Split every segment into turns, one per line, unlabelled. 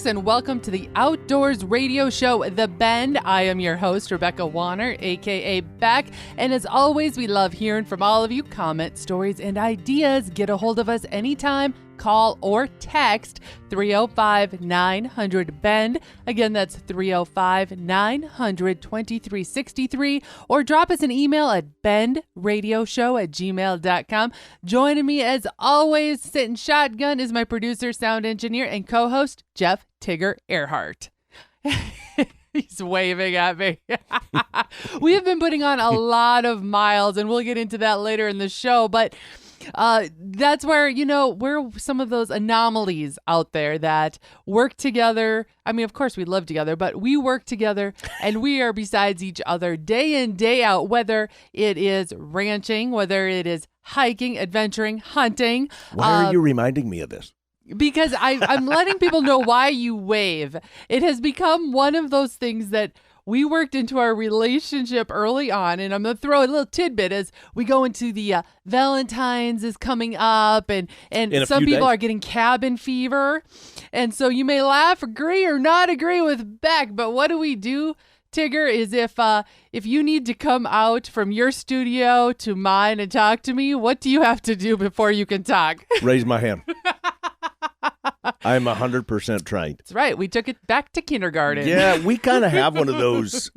folks, and welcome to the Outdoors Radio Show, The Bend. I am your host, Rebecca Wanner, a.k.a. Beck. And as always, we love hearing from all of you. Comments, stories, and ideas. Get a hold of us anytime. Call or text 305-900-BEND. Again, that's 305-900-2363. Or drop us an email at bendradioshow@gmail.com. Joining me as always, sitting shotgun, is my producer, sound engineer, and co-host, Jeff Tigger Erhardt. He's waving at me. We have been putting on a lot of miles, and we'll get into that later in the show, but that's where, we're some of those anomalies out there that work together. I mean, of course we live together, but we work together and we are besides each other day in, day out, whether it is ranching, whether it is hiking, adventuring, hunting.
Why are you reminding me of this?
Because I'm letting people know why you wave. It has become one of those things that we worked into our relationship early on, and I'm going to throw a little tidbit as we go into the Valentine's is coming up, and some people are getting cabin fever, and so you may laugh, agree, or not agree with Beck, but what do we do, Tigger, is if you need to come out from your studio to mine and talk to me, what do you have to do before you can talk?
Raise my hand. I'm 100% trained.
That's right. We took it back to kindergarten.
Yeah, we kind of have one of those.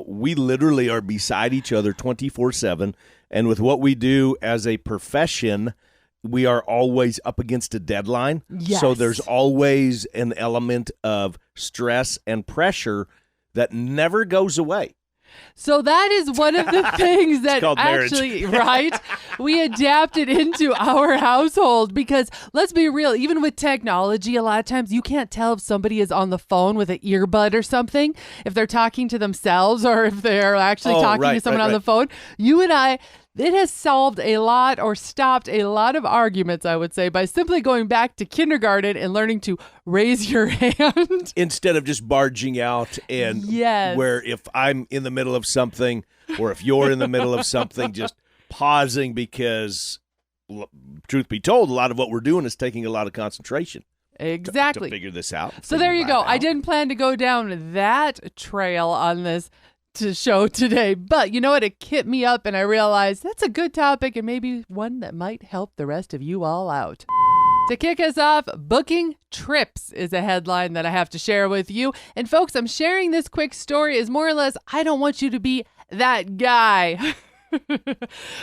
We literally are beside each other 24/7. And with what we do as a profession, we are always up against a deadline.
Yes.
So there's always an element of stress and pressure that never goes away.
So that is one of the things that actually, right, we adapted into our household because let's be real, even with technology, a lot of times you can't tell if somebody is on the phone with an earbud or something, if they're talking to themselves or if they're actually talking to someone on the phone. You and I, it has solved a lot or stopped a lot of arguments, I would say, by simply going back to kindergarten and learning to raise your hand.
Instead of just barging out and where if I'm in the middle of something or if you're in the middle of something, just pausing because, truth be told, a lot of what we're doing is taking a lot of concentration.
Exactly.
To figure this out.
So there you go. I didn't plan to go down that trail on this show today, but you know what? It hit me up and I realized that's a good topic and maybe one that might help the rest of you all out. To kick us off, booking trips is a headline that I have to share with you. And folks, I'm sharing this quick story is more or less, I don't want you to be that guy.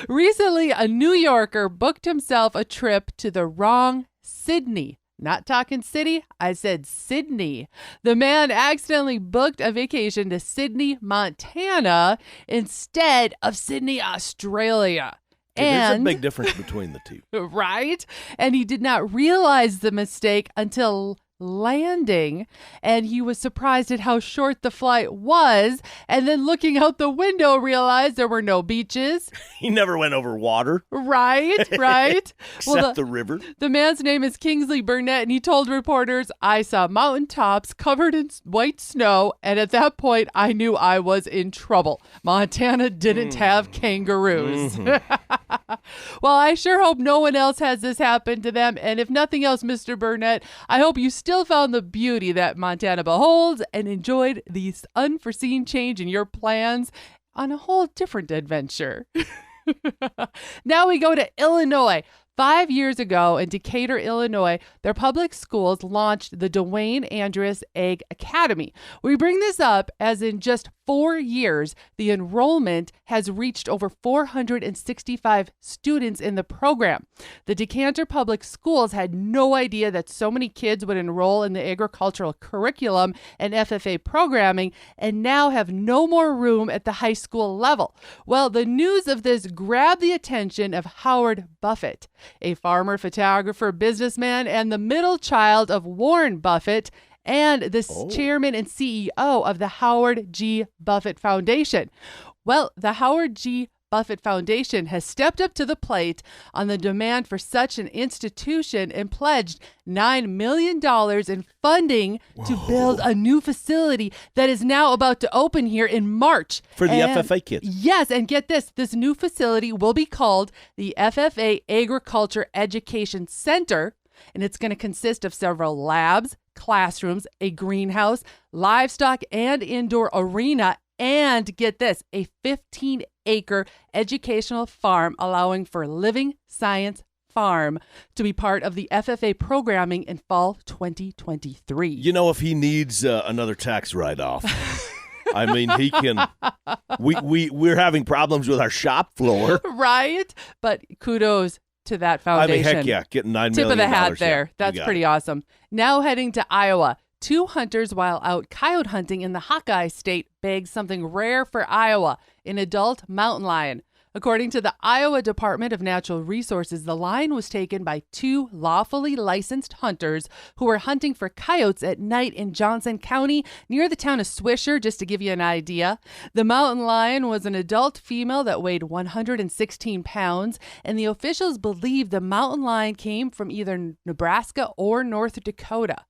Recently, a New Yorker booked himself a trip to the wrong Sydney. Not talking city, I said Sydney. The man accidentally booked a vacation to Sydney, Montana, instead of Sydney, Australia.
There's a big difference between the two.
Right? And he did not realize the mistake until landing, and he was surprised at how short the flight was, and then looking out the window realized there were no beaches.
He never went over water.
Right.
Except the river.
The man's name is Kingsley Burnett, and he told reporters, I saw mountaintops covered in white snow, and at that point, I knew I was in trouble. Montana didn't have kangaroos. Mm-hmm. Well, I sure hope no one else has this happen to them, and if nothing else, Mr. Burnett, I hope you still found the beauty that Montana beholds and enjoyed this unforeseen change in your plans on a whole different adventure. Now we go to Illinois. 5 years ago in Decatur, Illinois, their public schools launched the Dwayne Andrews Egg Academy. We bring this up as in just 4 years, the enrollment has reached over 465 students in the program. The Decatur Public Schools had no idea that so many kids would enroll in the agricultural curriculum and FFA programming and now have no more room at the high school level. Well, the news of this grabbed the attention of Howard Buffett, a farmer, photographer, businessman, and the middle child of Warren Buffett, and the chairman and CEO of the Howard G. Buffett Foundation. Well, the Howard G. Buffett Foundation has stepped up to the plate on the demand for such an institution and pledged $9 million in funding to build a new facility that is now about to open here in March.
For the FFA kids.
Yes, and get this new facility will be called the FFA Agriculture Education Center, and it's going to consist of several labs, classrooms, a greenhouse, livestock and indoor arena, and get this, a 15-acre educational farm allowing for living science farm to be part of the FFA programming in fall 2023.
You know, if he needs another tax write-off, I mean, he can. We're having problems with our shop floor,
right? But kudos to that foundation.
I mean, heck yeah, getting $9 million.
Tip of the hat there.
Yeah,
that's pretty awesome. Now heading to Iowa. 2 hunters while out coyote hunting in the Hawkeye State bagged something rare for Iowa, an adult mountain lion. According to the Iowa Department of Natural Resources, the lion was taken by 2 lawfully licensed hunters who were hunting for coyotes at night in Johnson County near the town of Swisher, just to give you an idea. The mountain lion was an adult female that weighed 116 pounds, and the officials believe the mountain lion came from either Nebraska or North Dakota.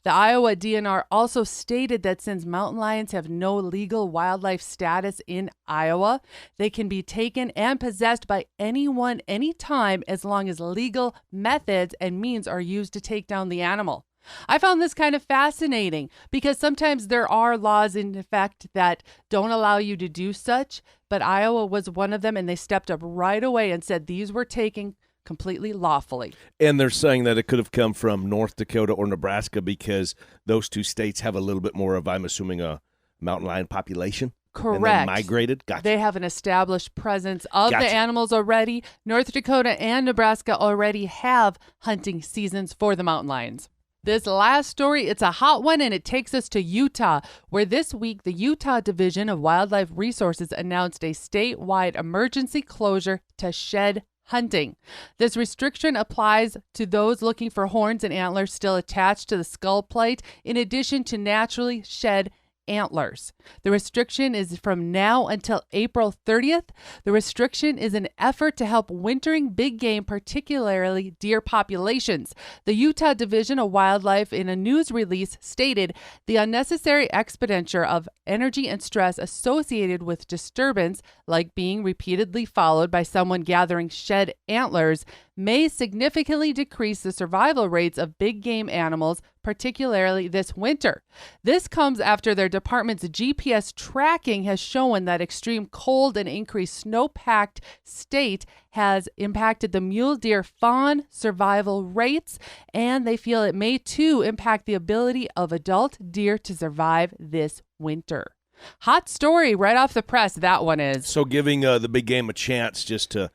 The Iowa DNR also stated that since mountain lions have no legal wildlife status in Iowa, they can be taken and possessed by anyone anytime as long as legal methods and means are used to take down the animal. I found this kind of fascinating because sometimes there are laws in effect that don't allow you to do such, but Iowa was one of them, and they stepped up right away and said these were taken completely lawfully.
And they're saying that it could have come from North Dakota or Nebraska because those 2 states have a little bit more of, I'm assuming, a mountain lion population.
Correct.
And they migrated. Gotcha.
They have an established presence of the animals already. North Dakota and Nebraska already have hunting seasons for the mountain lions. This last story, it's a hot one, and it takes us to Utah, where this week the Utah Division of Wildlife Resources announced a statewide emergency closure to shed hunting. This restriction applies to those looking for horns and antlers still attached to the skull plate, in addition to naturally shed antlers. The restriction is from now until April 30th. The restriction is an effort to help wintering big game, particularly deer populations. The Utah Division of Wildlife, in a news release, stated the unnecessary expenditure of energy and stress associated with disturbance, like being repeatedly followed by someone gathering shed antlers, may significantly decrease the survival rates of big game animals, particularly this winter. This comes after their department's GPS tracking has shown that extreme cold and increased snow-packed state has impacted the mule deer fawn survival rates, and they feel it may too impact the ability of adult deer to survive this winter. Hot story right off the press, that one is.
So giving the big game a chance just to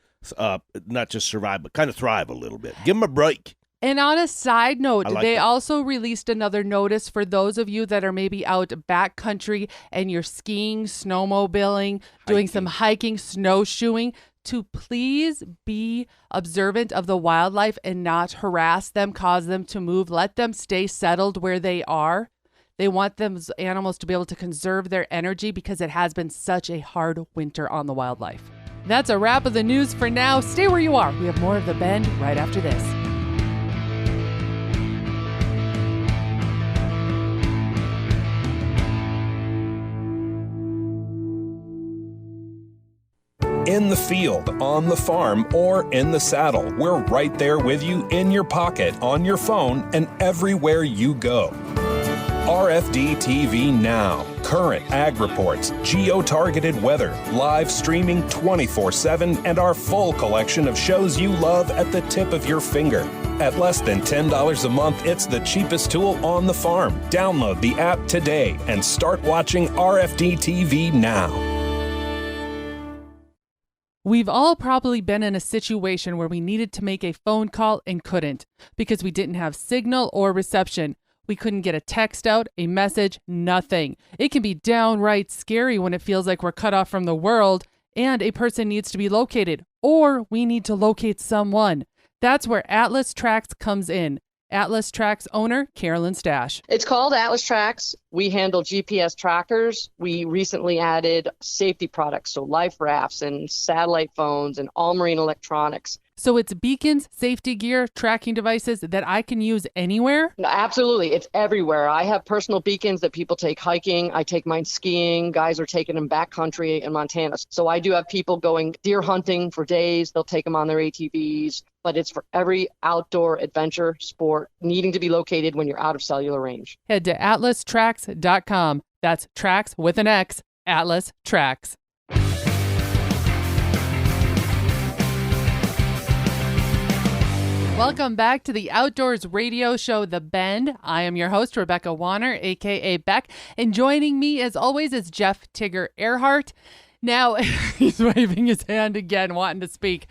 not just survive, but kind of thrive a little bit. Give them a break.
And on a side note, they
that.
also released another notice for those of you that are maybe out backcountry and you're skiing, snowmobiling, doing some hiking, snowshoeing, to please be observant of the wildlife and not harass them, cause them to move, let them stay settled where they are. They want those animals to be able to conserve their energy because it has been such a hard winter on the wildlife. That's a wrap of the news for now. Stay where you are. We have more of The Bend right after this.
In the field, on the farm, or in the saddle, we're right there with you in your pocket, on your phone, and everywhere you go. RFD TV Now. Current ag reports, geo-targeted weather, live streaming 24/7, and our full collection of shows you love at the tip of your finger. At less than $10 a month, it's the cheapest tool on the farm. Download the app today and start watching RFD TV Now.
We've all probably been in a situation where we needed to make a phone call and couldn't because we didn't have signal or reception. We couldn't get a text out, a message, nothing. It can be downright scary when it feels like we're cut off from the world and a person needs to be located, or we need to locate someone. That's where Atlas Tracks comes in. Atlas Tracks owner, Carolyn Stash.
It's called Atlas Tracks. We handle GPS trackers. We recently added safety products, so life rafts and satellite phones and all marine electronics.
So it's beacons, safety gear, tracking devices that I can use anywhere?
No, absolutely. It's everywhere. I have personal beacons that people take hiking. I take mine skiing. Guys are taking them backcountry in Montana. So I do have people going deer hunting for days. They'll take them on their ATVs. But it's for every outdoor adventure sport needing to be located when you're out of cellular range.
Head to atlastracks.com. That's tracks with an X, Atlas Tracks. Welcome back to the Outdoors Radio Show, The Bend. I am your host, Rebecca Wanner, a.k.a. Beck. And joining me, as always, is Jeff Tigger Erhardt. Now, he's waving his hand again, wanting to speak.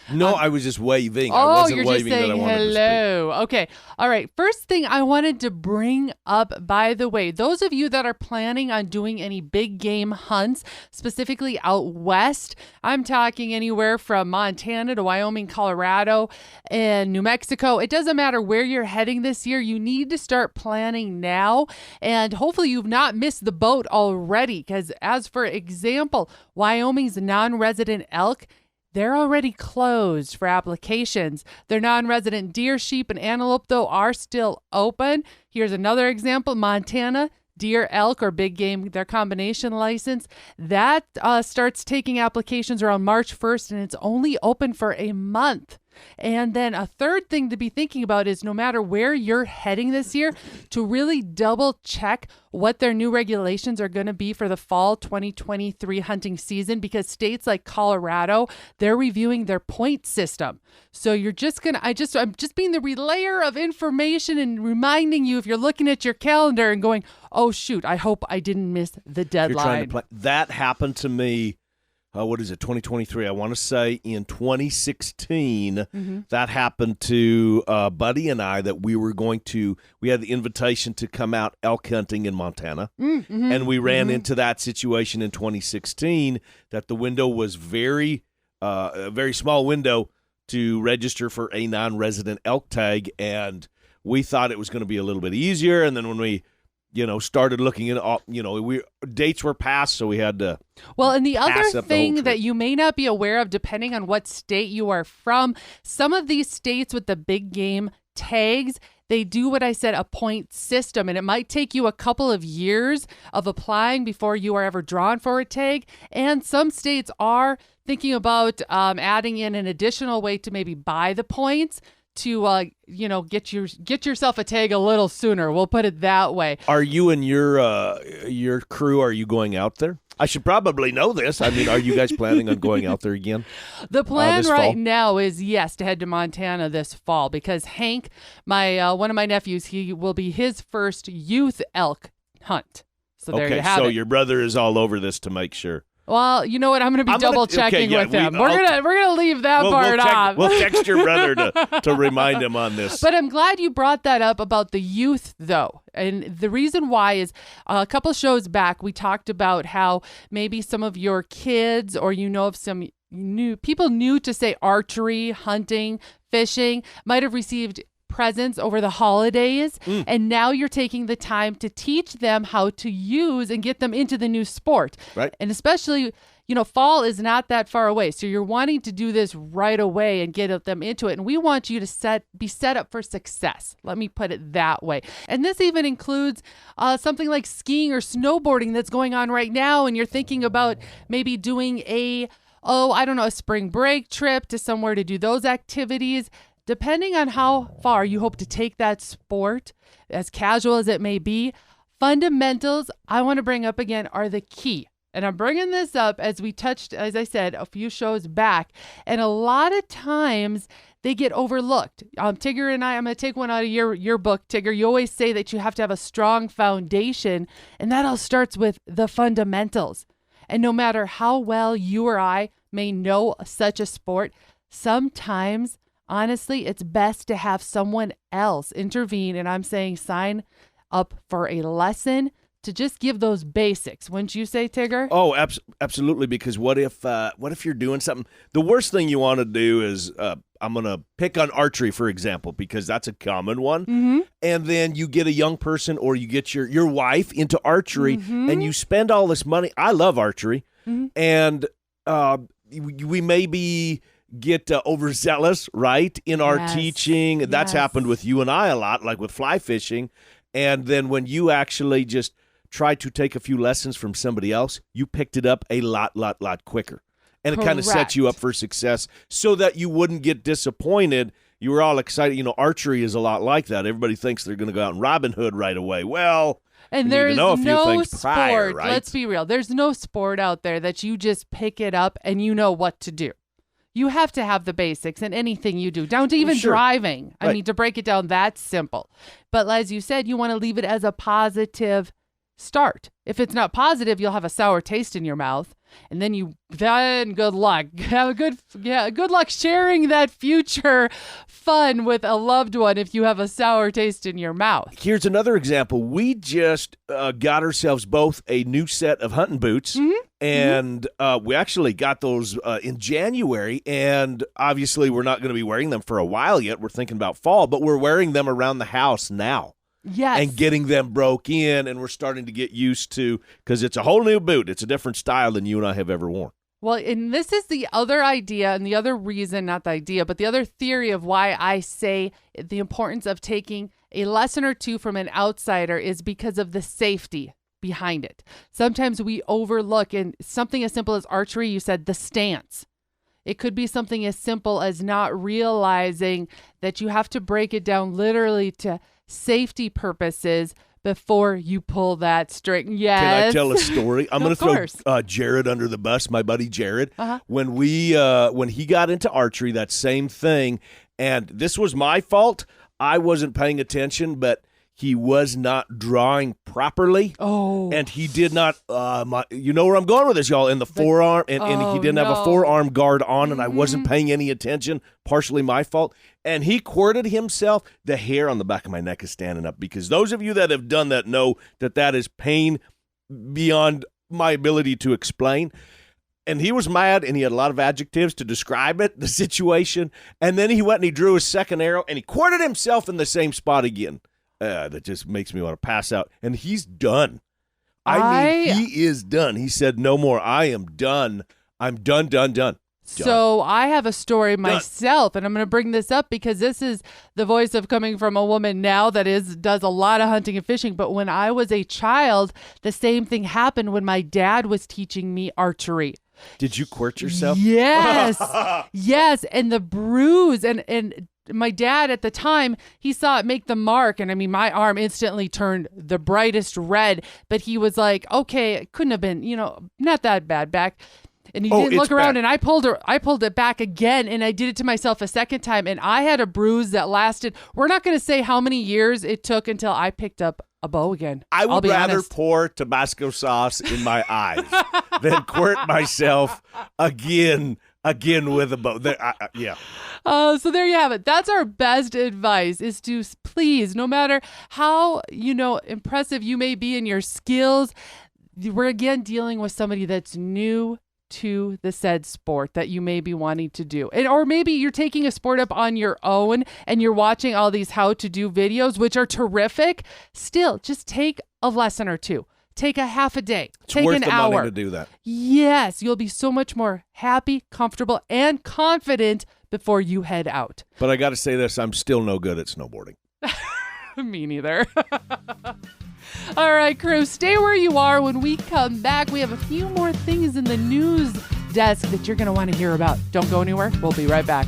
No, I was just waving.
Oh,
I wasn't
you're
waving
just saying
that I wanted
hello.
to speak.
Okay. All right. First thing I wanted to bring up, by the way, those of you that are planning on doing any big game hunts, specifically out west, I'm talking anywhere from Montana to Wyoming, Colorado, and New Mexico. It doesn't matter where you're heading this year. You need to start planning now. And hopefully you've not missed the boat already, because as for example, Wyoming's non-resident elk, they're already closed for applications. Their non-resident deer, sheep, and antelope, though, are still open. Here's another example. Montana, deer, elk, or big game, their combination license, that starts taking applications around March 1st, and it's only open for a month. And then a third thing to be thinking about is no matter where you're heading this year, to really double check what their new regulations are going to be for the fall 2023 hunting season, because states like Colorado, they're reviewing their point system. So you're just going to, I'm just being the relayer of information and reminding you if you're looking at your calendar and going, oh shoot, I hope I didn't miss the deadline.
You're trying to plan. That happened to me. What is it, 2023? I want to say in 2016, that happened to Buddy and I, that we had the invitation to come out elk hunting in Montana. And we ran into that situation in 2016, that the window was a very small window to register for a non-resident elk tag. And we thought it was going to be a little bit easier. And then when we started looking at, dates were passed, so we had to. Well, and the other thing
that you may not be aware of, depending on what state you are from, some of these states with the big game tags, they do what I said, a point system, and it might take you a couple of years of applying before you are ever drawn for a tag. And some states are thinking about adding in an additional way to maybe buy the points to get yourself a tag a little sooner. We'll put it that way.
Are you and your crew, are you going out there? I should probably know this. I mean, are you guys planning on going out there again?
The plan right now is, yes, to head to Montana this fall, because Hank, one of my nephews, he will be his first youth elk hunt. So there you have it.
So your brother is all over this to make sure.
Well, you know what? I'm going to be double checking with him. We're gonna leave that part off.
We'll text your brother to remind him on this.
But I'm glad you brought that up about the youth, though. And the reason why is a couple shows back, we talked about how maybe some of your kids, or of some people new to, say, archery, hunting, fishing, might have received presents over the holidays, and now you're taking the time to teach them how to use and get them into the new sport.
Right.
And especially, fall is not that far away, so you're wanting to do this right away and get them into it, and we want you to be set up for success. Let me put it that way. And this even includes something like skiing or snowboarding that's going on right now, and you're thinking about maybe doing a spring break trip to somewhere to do those activities. Depending on how far you hope to take that sport, as casual as it may be, fundamentals I want to bring up again are the key. And I'm bringing this up as we touched, as I said, a few shows back. And a lot of times they get overlooked. Tigger and I'm going to take one out of your book, Tigger. You always say that you have to have a strong foundation, and that all starts with the fundamentals. And no matter how well you or I may know such a sport, sometimes, honestly, it's best to have someone else intervene, and I'm saying sign up for a lesson to just give those basics. Wouldn't you say, Tigger?
Oh, absolutely, because what if you're doing something? The worst thing you want to do is, I'm going to pick on archery, for example, because that's a common one, and then you get a young person or you get your wife into archery, and you spend all this money. I love archery, and we may be get overzealous, right, in our teaching. That's happened with you and I a lot, like with fly fishing. And then when you actually just try to take a few lessons from somebody else, you picked it up a lot quicker. And it kind of sets you up for success so that you wouldn't get disappointed. You were all excited. Archery is a lot like that. Everybody thinks they're going to go out and Robin Hood right away. Well,
and there's no sport.
Prior, right?
Let's be real. There's no sport out there that you just pick it up and you know what to do. You have to have the basics in anything you do, down to even driving. Right. I mean, to break it down, that's simple. But as you said, you want to leave it as a positive start. If it's not positive, you'll have a sour taste in your mouth. And then good luck. Have good luck sharing that future fun with a loved one if you have a sour taste in your mouth.
Here's another example. We just got ourselves both a new set of hunting boots, and we actually got those in January, and obviously we're not going to be wearing them for a while yet. We're thinking about fall, but we're wearing them around the house now.
Yes.
And getting them broke in, and we're starting to get used to, because it's a whole new boot. It's a different style than you and I have ever worn.
Well, and this is the other idea and the other reason, not the idea, but the other theory of why I say the importance of taking a lesson or two from an outsider is because of the safety behind it. Sometimes we overlook, and something as simple as archery, you said the stance. It could be something as simple as not realizing that you have to break it down literally to safety purposes before you pull that string. Yes.
Can I tell a story? I'm going to throw Jared under the bus, my buddy Jared. When he got into archery, that same thing, and this was my fault. I wasn't paying attention, but he was not drawing properly.
Oh.
And he did not, you know where I'm going with this, y'all, in the forearm. And he didn't have a forearm guard on, and I wasn't paying any attention. Partially my fault. And he quartered himself. The hair on the back of my neck is standing up, because those of you that have done that know that is pain beyond my ability to explain. And he was mad, and he had a lot of adjectives to describe it, the situation. And then he went and he drew his second arrow, and he quartered himself in the same spot again. That just makes me want to pass out. And he's done. I mean, he is done. He said, no more. I am done. I'm done.
So I have a story myself, and I'm going to bring this up because this is the voice of coming from a woman now that does a lot of hunting and fishing. But when I was a child, the same thing happened when my dad was teaching me archery.
Did you quirt yourself?
Yes. Yes. And the bruise and my dad at the time, he saw it make the mark. And I mean, my arm instantly turned the brightest red, but he was like, okay, it couldn't have been, not that bad back. And he didn't look around, and I pulled it back again, and I did it to myself a second time, and I had a bruise that lasted. We're not going to say how many years it took until I picked up a bow again.
I would rather pour Tabasco sauce in my eyes than quirt myself again with a bow. Yeah.
So there you have it. That's our best advice, is to please, no matter how, impressive you may be in your skills, we're again dealing with somebody that's new to the said sport that you may be wanting to do. Or maybe you're taking a sport up on your own and you're watching all these how to do videos, which are terrific. Still, just take a lesson or two. Take a half a day. Take an hour.
Money to do that.
Yes, you'll be so much more happy, comfortable, and confident before you head out.
But I got to say this, I'm still no good at snowboarding.
Me neither. All right, crew, stay where you are. When we come back, we have a few more things in the news desk that you're going to want to hear about. Don't go anywhere. We'll be right back.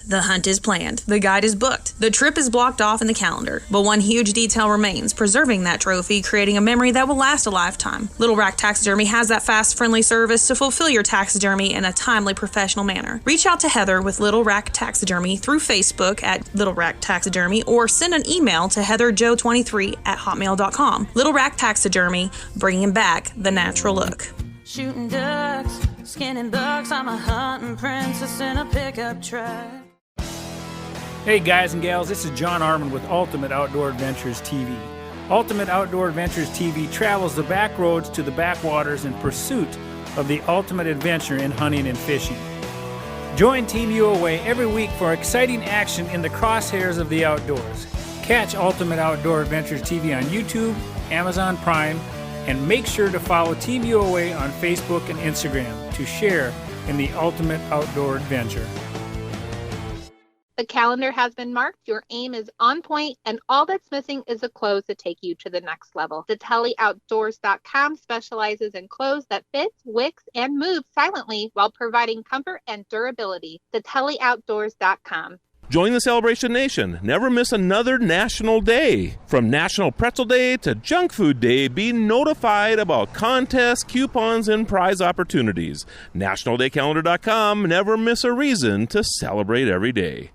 The hunt is planned. The guide is booked. The trip is blocked off in the calendar. But one huge detail remains, preserving that trophy, creating a memory that will last a lifetime. Little Rack Taxidermy has that fast, friendly service to fulfill your taxidermy in a timely, professional manner. Reach out to Heather with Little Rack Taxidermy through Facebook at Little Rack Taxidermy, or send an email to heatherjoe23@hotmail.com. Little Rack Taxidermy, bringing back the natural look.
Shooting ducks, skinning bucks, I'm a hunting princess in a pickup truck.
Hey guys and gals, this is John Arman with Ultimate Outdoor Adventures TV. Ultimate Outdoor Adventures TV travels the back roads to the backwaters in pursuit of the ultimate adventure in hunting and fishing. Join Team UOA every week for exciting action in the crosshairs of the outdoors. Catch Ultimate Outdoor Adventures TV on YouTube, Amazon Prime, and make sure to follow Team UOA on Facebook and Instagram. to share in the ultimate outdoor adventure.
The calendar has been marked, your aim is on point, and all that's missing is the clothes to take you to the next level. TheTellyOutdoors.com specializes in clothes that fit, wicks, and move silently while providing comfort and durability. TheTellyOutdoors.com.
Join the Celebration Nation. Never miss another national day. From National Pretzel Day to Junk Food Day, be notified about contests, coupons, and prize opportunities. NationalDayCalendar.com. Never miss a reason to celebrate every day.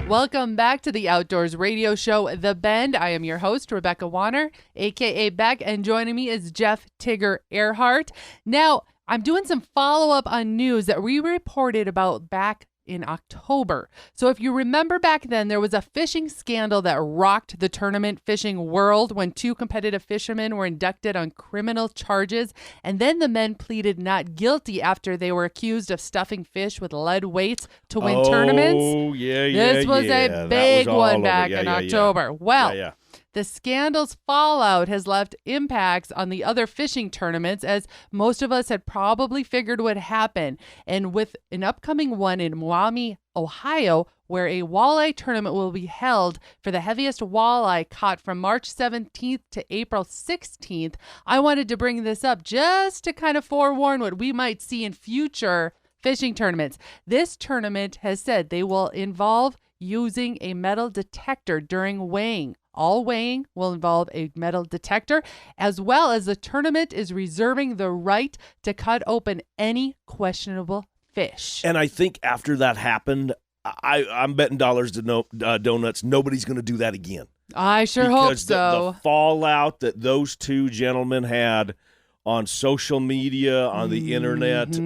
Welcome back to the Outdoors Radio Show, The Bend. I am your host, Rebecca Wanner, a.k.a. Beck, and joining me is Jeff Tigger Erhardt. Now, I'm doing some follow-up on news that we reported about back in October. So if you remember back then, there was a fishing scandal that rocked the tournament fishing world when 2 competitive fishermen were inducted on criminal charges. And then the men pleaded not guilty after they were accused of stuffing fish with lead weights to win tournaments.
Oh, yeah.
This was a big one back in October. Well, the scandal's fallout has left impacts on the other fishing tournaments, as most of us had probably figured would happen. And with an upcoming one in Maumee, Ohio, where a walleye tournament will be held for the heaviest walleye caught from March 17th to April 16th, I wanted to bring this up just to kind of forewarn what we might see in future fishing tournaments. This tournament has said they will involve using a metal detector during weighing. All weighing will involve a metal detector, as well as the tournament is reserving the right to cut open any questionable fish.
And I think after that happened, I'm betting dollars to donuts, nobody's going to do that again.
I sure hope so.
The fallout that those 2 gentlemen had on social media, on the internet,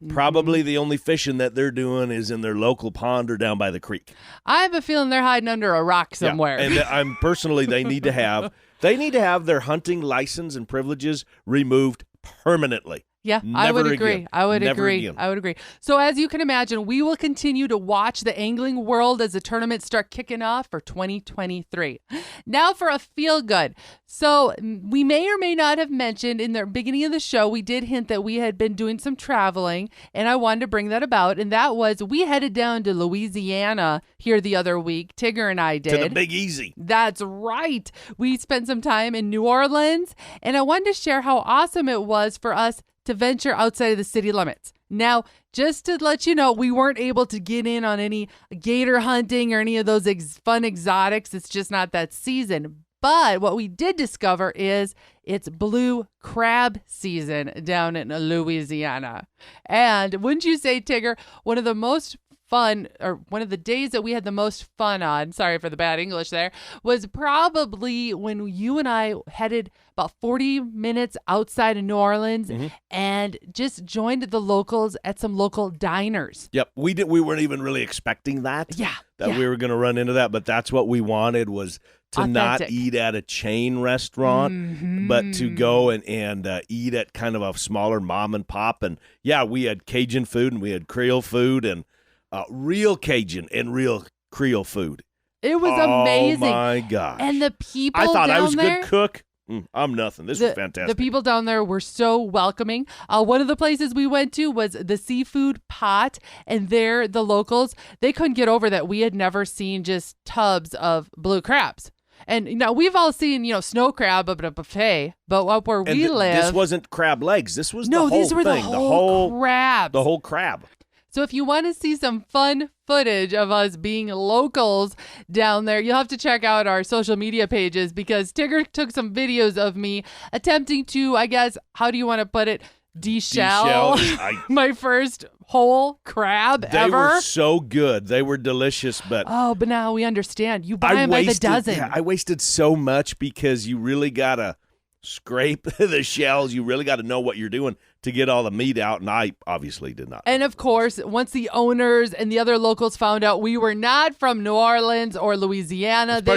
probably the only fishing that they're doing is in their local pond or down by the creek.
I have a feeling they're hiding under a rock somewhere.
Yeah. And personally, they need to have their hunting license and privileges removed permanently.
Yeah, I would agree. I would agree. So as you can imagine, we will continue to watch the angling world as the tournaments start kicking off for 2023. Now for a feel good. So we may or may not have mentioned in the beginning of the show, we did hint that we had been doing some traveling, and I wanted to bring that about. And that was, we headed down to Louisiana here the other week. Tigger and I did.
To the Big Easy.
That's right. We spent some time in New Orleans, and I wanted to share how awesome it was for us to venture outside of the city limits. Now, just to let you know, we weren't able to get in on any gator hunting or any of those fun exotics. It's just not that season. But what we did discover is it's blue crab season down in Louisiana. And wouldn't you say, Tigger, one of the most fun, or one of the days that we had the most fun on, sorry for the bad English there, was probably when you and I headed about 40 minutes outside of New Orleans and just joined the locals at some local diners.
Yep, we weren't even really expecting that. We were going to run into that, but that's what we wanted, was to not eat at a chain restaurant, but to go and eat at kind of a smaller mom and pop. And yeah, we had Cajun food and we had Creole food and real Cajun and real Creole food.
It was amazing.
Oh my gosh.
And the people
I thought
down
I was a
there,
good cook. I'm nothing. This was fantastic.
The people down there were so welcoming. One of the places we went to was the Seafood Pot, and there, the locals, they couldn't get over that we had never seen just tubs of blue crabs. And now we've all seen, snow crab at a buffet, but where we live,
this wasn't crab legs. This was the whole
these were
thing.
the whole crabs.
The whole crab.
So if you want to see some fun footage of us being locals down there, you'll have to check out our social media pages, because Tigger took some videos of me attempting to, I guess, how do you want to put it, de-shell my first whole crab ever.
They were so good. They were delicious, but...
Oh, but now we understand. You buy them by the dozen.
Yeah, I wasted so much because you really got to scrape the shells. You really got to know what you're doing to get all the meat out, and I obviously did not.
And of course, once the owners and the other locals found out we were not from New Orleans or Louisiana, they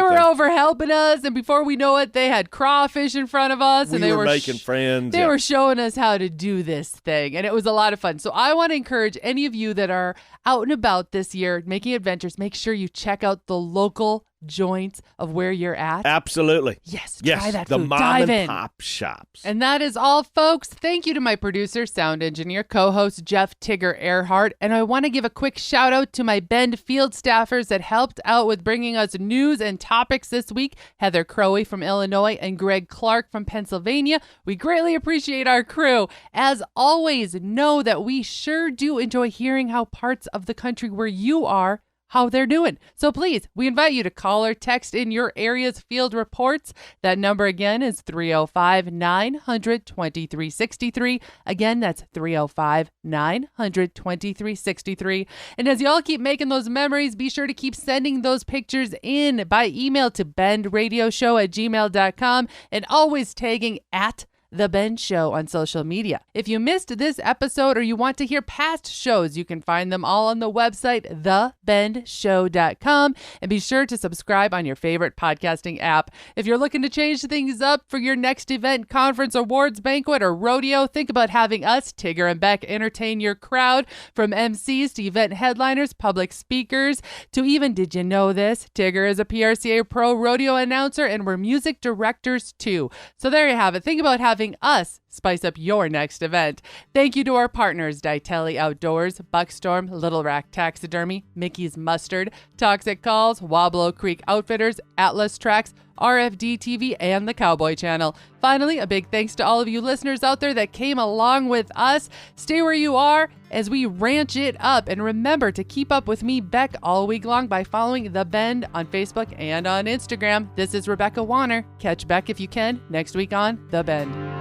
were over helping us, and before we know it, they had crawfish in front of us, and
they were making friends.
They were showing us how to do this thing, and it was a lot of fun. So I want to encourage any of you that are out and about this year making adventures, make sure you check out the local joints of where you're at?
Absolutely.
Yes, try that
the
food.
mom
Dive
and
in.
pop shops.
And that is all, folks. Thank you to my producer, sound engineer, co-host Jeff Tigger Erhardt. And I want to give a quick shout out to my Bend field staffers that helped out with bringing us news and topics this week. Heather Crowey from Illinois and Greg Clark from Pennsylvania. We greatly appreciate our crew. As always, know that we sure do enjoy hearing how parts of the country where you are, how they're doing. So please, we invite you to call or text in your area's field reports. That number again is 305-900-2363. Again, that's 305-900-2363. And as y'all keep making those memories, be sure to keep sending those pictures in by email to bendradioshow@gmail.com and always tagging at The Bend Show on social media. If you missed this episode or you want to hear past shows, you can find them all on the website, thebendshow.com, and be sure to subscribe on your favorite podcasting app. If you're looking to change things up for your next event, conference, awards, banquet, or rodeo, think about having us, Tigger and Beck, entertain your crowd. From MCs to event headliners, public speakers, to even, did you know this? Tigger is a PRCA Pro rodeo announcer, and we're music directors too. So there you have it. Think about having us spice up your next event. Thank you to our partners, Ditelli Outdoors, Buckstorm, Little Rack Taxidermy, Mickey's Mustard, Toxic Calls, Wablo Creek Outfitters, Atlas Tracks, RFD TV, and the Cowboy Channel. Finally, a big thanks to all of you listeners out there that came along with us. Stay where you are as we ranch it up. And remember to keep up with me, Beck, all week long by following The Bend on Facebook and on Instagram. This is Rebecca Wanner. Catch Beck if you can next week on The Bend.